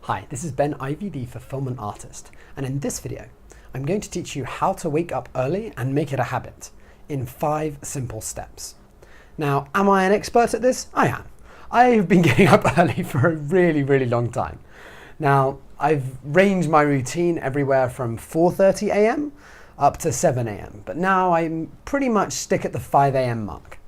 Hi, this is Ben Ivey, the fulfillment artist, and in this video, I'm going to teach you how to wake up early and make it a habit in 5 simple steps. Now, am I an expert at this? I am. I've been getting up early for a really long time. Now, I've ranged my routine everywhere from 4:30 a.m. up to 7 a.m., but now I pretty much stick at the 5 a.m. mark.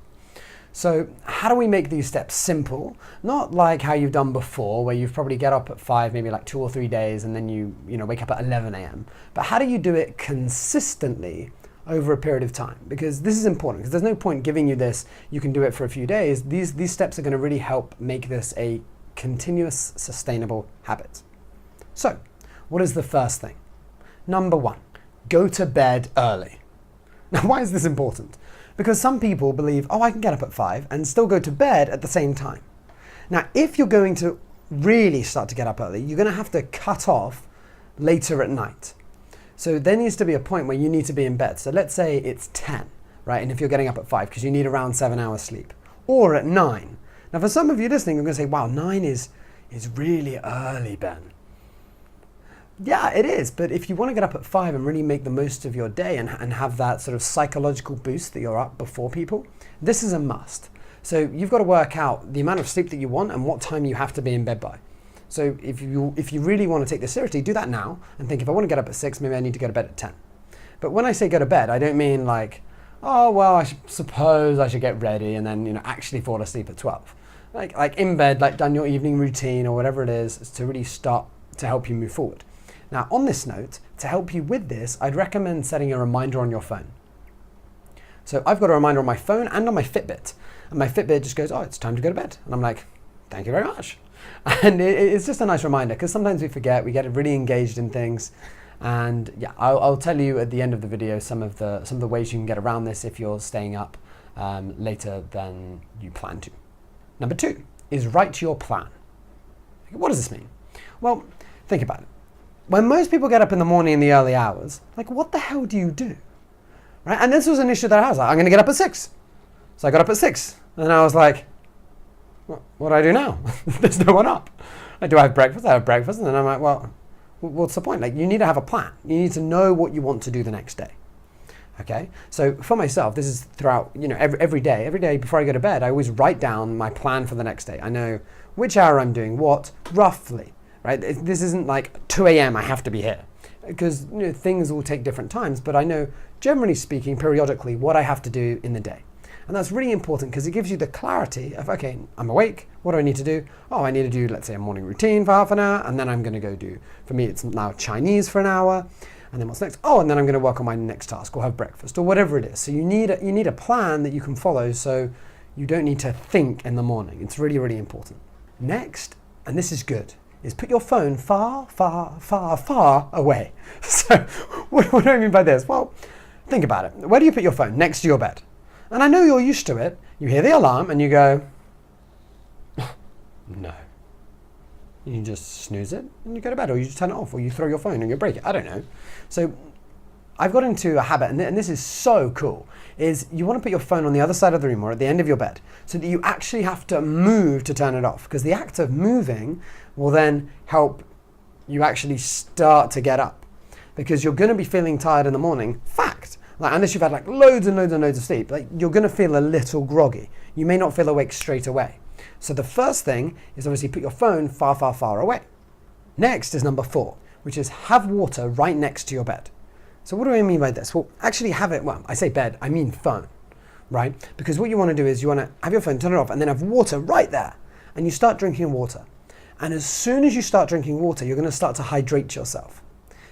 So how do we make these steps simple? Not like how you've done before, where you've probably get up at 5, maybe like 2 or 3 days, and then you wake up at 11 a.m. But how do you do it consistently over a period of time? Because this is important, because there's no point giving you this, you can do it for a few days. These steps are going to really help make this a continuous, sustainable habit. So what is the first thing? Number 1, go to bed early. Now, why is this important? Because some people believe, oh, I can get up at 5 and still go to bed at the same time. Now, if you're going to really start to get up early, you're going to have to cut off later at night. So there needs to be a point where you need to be in bed. So let's say it's 10, right? And if you're getting up at 5, because you need around 7 hours sleep, or at 9. Now, for some of you listening, you're going to say, wow, 9 is really early, Ben. Yeah, it is, but if you want to get up at 5 and really make the most of your day and have that sort of psychological boost that you're up before people, this is a must. So you've got to work out the amount of sleep that you want and what time you have to be in bed by. So if you really want to take this seriously, do that now and think, if I want to get up at 6, maybe I need to go to bed at 10. But when I say go to bed, I don't mean like, oh, well, I suppose I should get ready and then actually fall asleep at 12. Like in bed, like done your evening routine or whatever it is to really start to help you move forward. Now, on this note, to help you with this, I'd recommend setting a reminder on your phone. So I've got a reminder on my phone and on my Fitbit. And my Fitbit just goes, oh, it's time to go to bed. And I'm like, thank you very much. And it's just a nice reminder, because sometimes we forget, we get really engaged in things. And yeah, I'll tell you at the end of the video some of the ways you can get around this if you're staying up later than you plan to. Number 2 is write your plan. What does this mean? Well, think about it. When most people get up in the morning in the early hours, like, what the hell do you do? Right? And this was an issue that I was like, I'm going to get up at 6. So I got up at 6. And I was like, what do I do now? There's no one up. Like, do I have breakfast? I have breakfast. And then I'm like, well, what's the point? Like, you need to have a plan. You need to know what you want to do the next day. Okay? So for myself, this is throughout, every day before I go to bed, I always write down my plan for the next day. I know which hour I'm doing what, roughly. Right? This isn't like 2 a.m. I have to be here, because things will take different times, but I know, generally speaking, periodically what I have to do in the day. And that's really important because it gives you the clarity of, okay, I'm awake, what do I need to do? Oh, I need to do, let's say, a morning routine for half an hour, and then I'm going to go do, for me, it's now Chinese for an hour, and then what's next? Oh, and then I'm going to work on my next task or have breakfast or whatever it is. So you need a plan that you can follow, so you don't need to think in the morning. It's really important. Next, and this is good, is put your phone far away. So what do I mean by this? Well, think about it. Where do you put your phone? Next to your bed. And I know you're used to it. You hear the alarm and you go, no. You just snooze it and you go to bed, or you just turn it off, or you throw your phone and you break it. I don't know. So I've got into a habit, and this is so cool, is you want to put your phone on the other side of the room or at the end of your bed so that you actually have to move to turn it off, because the act of moving will then help you actually start to get up, because you're going to be feeling tired in the morning. Fact. Like, unless you've had like loads and loads of sleep, like, you're going to feel a little groggy. You may not feel awake straight away. So the first thing is obviously put your phone far away. Next is number 4, which is have water right next to your bed. So what do I mean by this? Well, actually have it, well, I say bed, I mean phone, right? Because what you want to do is you want to have your phone, turn it off, and then have water right there. And you start drinking water. And as soon as you start drinking water, you're going to start to hydrate yourself.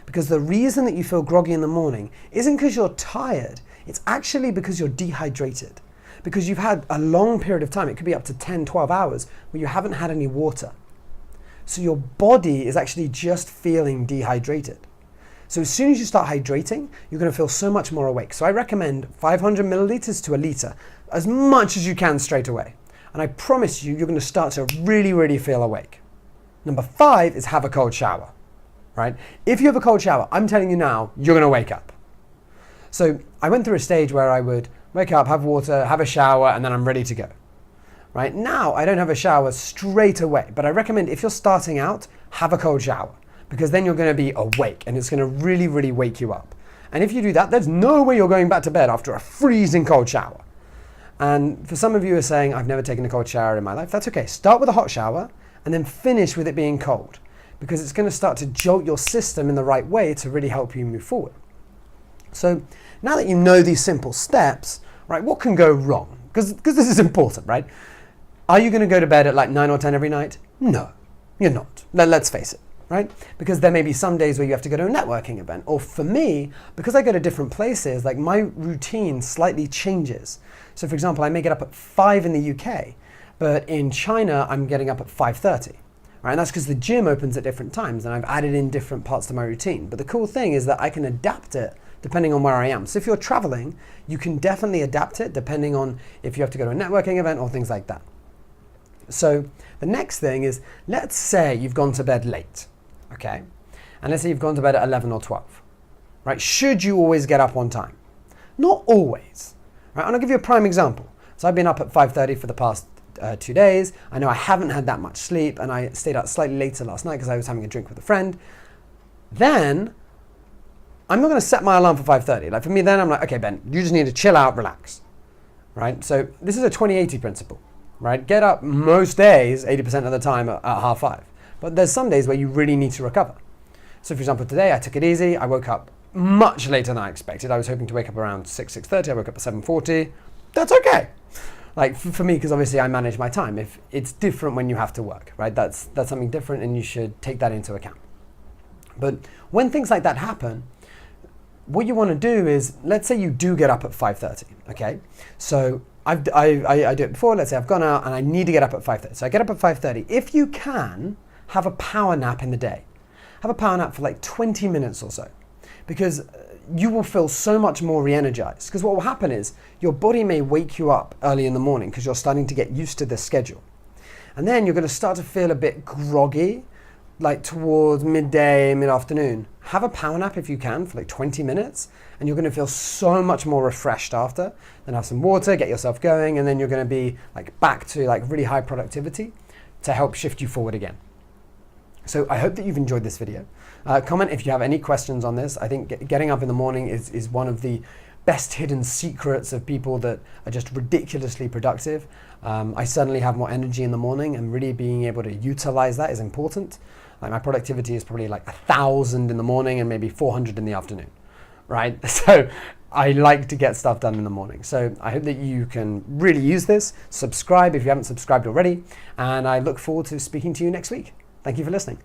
Because the reason that you feel groggy in the morning isn't because you're tired. It's actually because you're dehydrated. Because you've had a long period of time, it could be up to 10, 12 hours, where you haven't had any water. So your body is actually just feeling dehydrated. So as soon as you start hydrating, you're going to feel so much more awake. So I recommend 500 milliliters to a liter, as much as you can straight away. And I promise you're going to start to really feel awake. Number 5 is have a cold shower, right? If you have a cold shower, I'm telling you now, you're going to wake up. So I went through a stage where I would wake up, have water, have a shower, and then I'm ready to go. Right now, I don't have a shower straight away, but I recommend if you're starting out, have a cold shower, because then you're going to be awake and it's going to really, really wake you up. And if you do that, there's no way you're going back to bed after a freezing cold shower. And for some of you who are saying, I've never taken a cold shower in my life, that's okay. Start with a hot shower and then finish with it being cold, because it's going to start to jolt your system in the right way to really help you move forward. So now that you know these simple steps, right, what can go wrong? Because this is important, right? Are you going to go to bed at like 9 or 10 every night? No, you're not. Let's face it, right? Because there may be some days where you have to go to a networking event. Or for me, because I go to different places, like my routine slightly changes. So for example, I may get up at 5 in the UK, but in China, I'm getting up at 5:30. Right? And that's because the gym opens at different times and I've added in different parts to my routine. But the cool thing is that I can adapt it depending on where I am. So if you're traveling, you can definitely adapt it depending on if you have to go to a networking event or things like that. So the next thing is, let's say you've gone to bed late, okay? And let's say you've gone to bed at 11 or 12, right? Should you always get up on time? Not always, right? And I'll give you a prime example. So I've been up at 5:30 for the past 2 days. I know I haven't had that much sleep and I stayed out slightly later last night because I was having a drink with a friend. Then I'm not going to set my alarm for 5:30. Like for me, then I'm like, okay, Ben, you just need to chill out, relax, right? So this is a 20-80 principle, right? Get up most days, 80% of the time at 5:30. But there's some days where you really need to recover. So for example, today I took it easy. I woke up much later than I expected. I was hoping to wake up around 6:30. I woke up at 7:40. That's okay. Like for me, because obviously I manage my time. If it's different when you have to work, right? That's something different and you should take that into account. But when things like that happen, what you want to do is, let's say you do get up at 5:30, okay? So I do it before. Let's say I've gone out and I need to get up at 5:30. So I get up at 5:30. If you can, have a power nap in the day. Have a power nap for like 20 minutes or so, because you will feel so much more re-energized. Because what will happen is your body may wake you up early in the morning because you're starting to get used to this schedule. And then you're going to start to feel a bit groggy, like towards midday, mid-afternoon. Have a power nap if you can for like 20 minutes and you're going to feel so much more refreshed after. Then have some water, get yourself going, and then you're going to be like back to like really high productivity to help shift you forward again. So I hope that you've enjoyed this video. Comment if you have any questions on this. I think getting up in the morning is one of the best hidden secrets of people that are just ridiculously productive. I certainly have more energy in the morning, and really being able to utilize that is important. Like my productivity is probably like 1,000 in the morning and maybe 400 in the afternoon, right? So I like to get stuff done in the morning. So I hope that you can really use this. Subscribe if you haven't subscribed already, and I look forward to speaking to you next week. Thank you for listening.